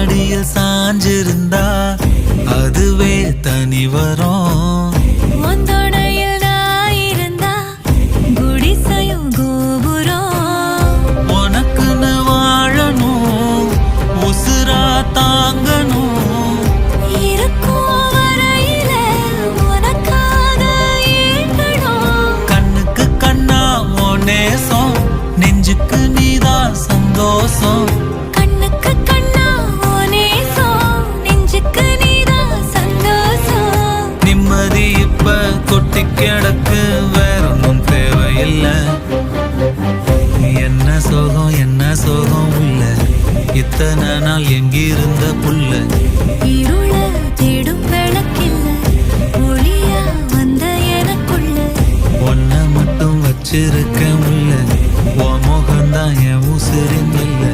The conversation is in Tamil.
மடியில் சாஞ்சிருந்தா அதுவே தனி வரும். ஒந்தொடையில் நான் இருந்தா குடிசையும் கோபுரம். உனக்குன்னு வாழணும், உசுரா தாங்கணும். இருக்கும் வரையில உனக்காக ஏங்கணும். கண்ணுக்கு கண்ணா உன் நேசம், நெஞ்சுக்கு நீதான் சந்தோஷம். கண்ணுக்கு கண்ணா உன் நேசம், நெஞ்சுக்கு நீதான் சந்தோஷம். நிம்மதி இப்ப கொட்டி கிடக்கு, வேற ஒன்றும் தேவையில்லை. என்ன சோகம் உள்ள, இத்தனை நாள் எங்கிருந்த புள்ள. இருள தேடும் விளக்கில்ல, ஒளியா வந்த எனக்குள்ள. ஒன்ன மட்டும் வச்சிருக்க முல்ல, உன் முகம்தான் என் உசுரின் இல்ல.